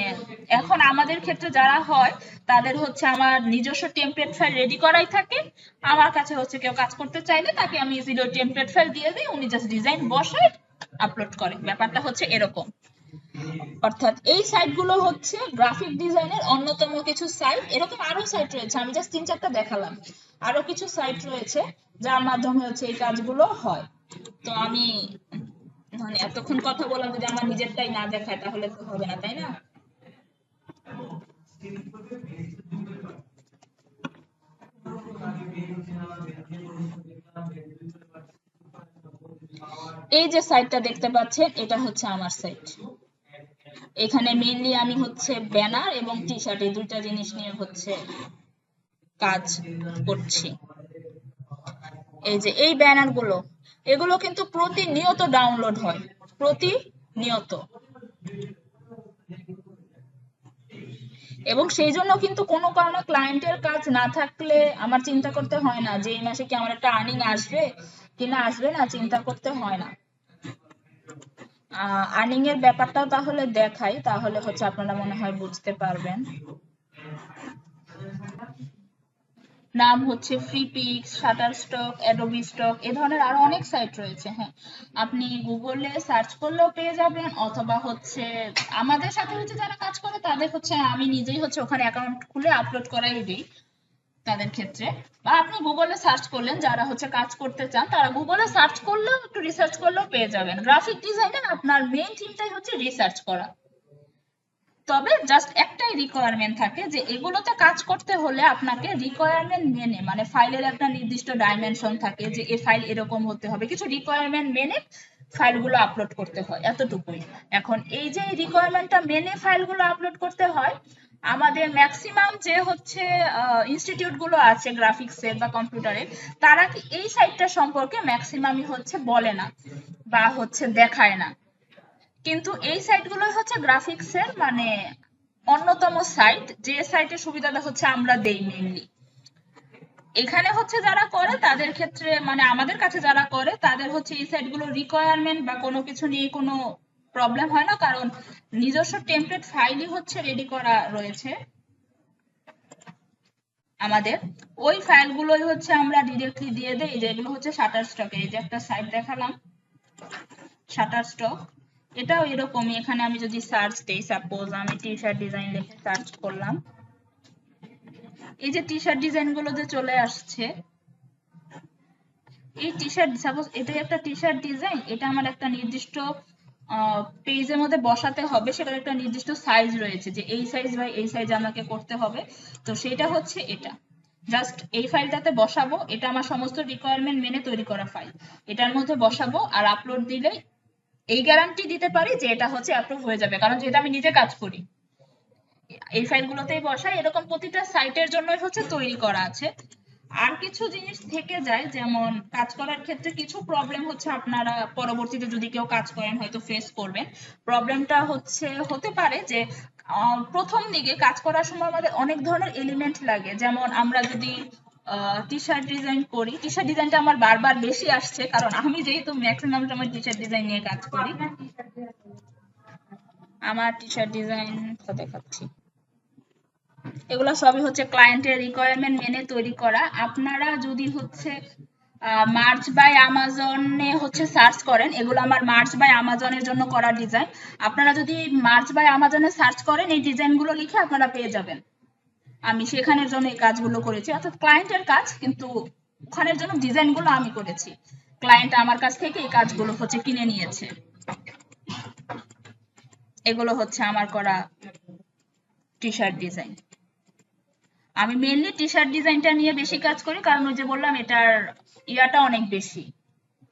এখন আমাদের ক্ষেত্রে যারা হয় তাদের হচ্ছে আমার নিজস্ব টেমপ্লেট ফাইল রেডি করাই থাকে। আমার কাছে হচ্ছে কেউ কাজ করতে চাইলে তাকে আমি ইজিলি টেমপ্লেট ফাইল দিয়ে দিই, উনি জাস্ট ডিজাইন বসায় আপলোড করে। ব্যাপারটা হচ্ছে এরকম। অর্থাৎ এই সাইটগুলো হচ্ছে গ্রাফিক ডিজাইনের অন্যতম কিছু সাইট। এরকম আরো সাইট রয়েছে, আমি জাস্ট 3-4টা দেখালাম। আরো কিছু সাইট রয়েছে যার মাধ্যমে হচ্ছে এই কাজগুলো হয়। তো আমি মানে এতক্ষণ কথা বললাম, যদি আমার নিজেরটাই না দেখায় তাহলে তো হবে না, তাই না? এই যে সাইটটা দেখতে পাচ্ছেন এটা হচ্ছে আমার সাইট। এখানে মেইনলি আমি হচ্ছে ব্যানার এবং টি শার্ট এই দুইটা জিনিস নিয়ে হচ্ছে কাজ করছি। এই যে এই ব্যানার গুলো, এগুলো কিন্তু প্রতিনিয়ত ডাউনলোড হয়, প্রতিনিয়ত। এবং সেই জন্য কিন্তু কোনো কারণে ক্লায়েন্টের কাজ না থাকলে আমার চিন্তা করতে হয় না যে এই মাসে কি আমার একটা আর্নিং আসবে কিনা আসবে না, চিন্তা করতে হয় না। আর্নিং এর ব্যাপারটাও তাহলে দেখাই, তাহলে হচ্ছে আপনারা মনে হয় বুঝতে পারবেন। নাম হচ্ছে ফ্রিপিক্স, শাটারস্টক, অ্যাডোবি স্টক, এ ধরনের আরো অনেক সাইট রয়েছে। হ্যাঁ, আপনি গুগলে সার্চ করলেও পেয়ে যাবেন, অথবা হচ্ছে আমাদের সাথে হচ্ছে যারা কাজ করে তাদের হচ্ছে আমি নিজেই হচ্ছে ওখানে অ্যাকাউন্ট খুলে আপলোড করাই দিই তাদের ক্ষেত্রে। বা আপনি গুগলে সার্চ করলেন, যারা হচ্ছে কাজ করতে চান তারা গুগলে সার্চ করলেও একটু রিসার্চ করলেও পেয়ে যাবেন। গ্রাফিক ডিজাইনে আপনার মেইন থিমটাই হচ্ছে রিসার্চ করা। তবে জাস্ট একটাই রিকোয়ারমেন্ট থাকে যে এগুলোতে কাজ করতে হলে আপনাকে রিকোয়ারমেন্ট মেনে, মানে ফাইলের একটা নির্দিষ্ট ডাইমেনশন থাকে যে এই ফাইল এরকম হতে হবে, কিছু রিকোয়ারমেন্ট মেনে ফাইলগুলো আপলোড করতে হয়, এতটুকুই। এখন এই যে রিকোয়ারমেন্টটা মেনে ফাইলগুলো আপলোড করতে হয়, আমাদের ম্যাক্সিমাম যে হচ্ছে ইনস্টিটিউট গুলো আছে গ্রাফিক্সের বা কম্পিউটারের, তারা কি এই সাইটটা সম্পর্কে ম্যাক্সিমামই হচ্ছে বলে না বা হচ্ছে দেখায় না। কিন্তু এই সাইটগুলোই হচ্ছে গ্রাফিক্সের মানে অন্যতম সাইট, যে সাইটের সুবিধাটা হচ্ছে আমরা দেই মেইনলি। এখানে হচ্ছে যারা করে তাদের ক্ষেত্রে মানে আমাদের কাছে যারা করে তাদের হচ্ছে এই সাইটগুলো রিকোয়ারমেন্ট বা কোনো কিছু নিয়ে কোনো প্রবলেম হয় না, কারণ নিজস্ব টেমপ্লেট ফাইলই হচ্ছে রেডি করা রয়েছে আমাদের। ওই ফাইলগুলোই হচ্ছে আমরা ডিরেক্টলি দিয়ে দেই। যেগুলো হচ্ছে শাটারস্টকে, এই যে একটা সাইট দেখালাম শাটারস্টক, এটাও এরকমই। এখানে আমি যদি সার্চ দেই, সাপোজ আমি টি শার্ট ডিজাইন লিখে সার্চ করলাম, এই যে টি শার্ট ডিজাইন গুলো যে চলে আসছে, এই টি শার্ট সাপোজ এটাই একটা টি শার্ট ডিজাইন, এটা আমার একটা নির্দিষ্ট পেজের মধ্যে বসাতে হবে, সেটার একটা নির্দিষ্ট সাইজ রয়েছে যে এই সাইজ বাই এই সাইজ আমাকে করতে হবে। তো সেটা হচ্ছে এটা, জাস্ট এই ফাইলটাতে বসাবো, এটা আমার সমস্ত রিকোয়ারমেন্ট মেনে তৈরি করা ফাইল, এটার মধ্যে বসাবো আর আপলোড দিলে এই গ্যারান্টি দিতে পারি যে এটা হচ্ছে অ্যাপ্রুভ হয়ে যাবে, কারণ যেটা আমি নিজে কাজ করি এই ফাইলগুলোতেই বসাই। এরকম প্রতিটা সাইটের জন্যই হচ্ছে তৈরি করা আছে। আর কিছু জিনিস থেকে যায়, যেমন কাজ করার ক্ষেত্রে কিছু প্রবলেম হচ্ছে আপনারা পরবর্তীতে যদি কেউ কাজ করেন হয়তো ফেস করবেন। প্রবলেমটা হচ্ছে হতে পারে যে প্রথম দিকে কাজ করার সময় আমাদের অনেক ধরনের এলিমেন্ট লাগে, যেমন আমরা যদি টি শার্ট ডিজাইন করি, টি শার্ট ডিজাইনটা আমার বারবার বেশি আসছে কারণ আমি যেহেতু ম্যাক্সিমাম সময় টি শার্ট ডিজাইন নিয়ে কাজ করি। আমার টি শার্ট ডিজাইন দেখাচ্ছি, এগুলো সবই হচ্ছে ক্লায়েন্টের রিকোয়ারমেন্ট মেনে তৈরি করা। আপনারা যদি হচ্ছে মার্চ বাই আমাজনে হচ্ছে সার্চ করেন, এগুলো আমার মার্চ বাই আমাজনের জন্য করা ডিজাইন। আপনারা যদি মার্চ বাই আমাজনে সার্চ করেন এই ডিজাইনগুলো লিখে আপনারা পেয়ে যাবেন। আমি সেখানের জন্য এই কাজগুলো করেছি, অর্থাৎ ক্লায়েন্টের কাজ, কিন্তু ওখানের জন্য ডিজাইনগুলো আমি করেছি। ক্লায়েন্ট আমার কাছ থেকে এই কাজগুলো হচ্ছে কিনে নিয়েছে। এগুলো হচ্ছে আমার করা টি শার্ট ডিজাইন। আমি মেইনলি টি শার্ট ডিজাইনটা নিয়ে বেশি কাজ করি, কারণ ওই যে বললাম এটার ইয়াটা অনেক বেশি,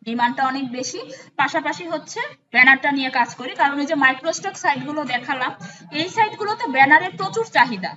ডিমান্ডটা অনেক বেশি। পাশাপাশি হচ্ছে ব্যানারটা নিয়ে কাজ করি, কারণ ওই যে মাইক্রোস্টক সাইটগুলো দেখালাম, এই সাইটগুলোতে ব্যানারের প্রচুর চাহিদা।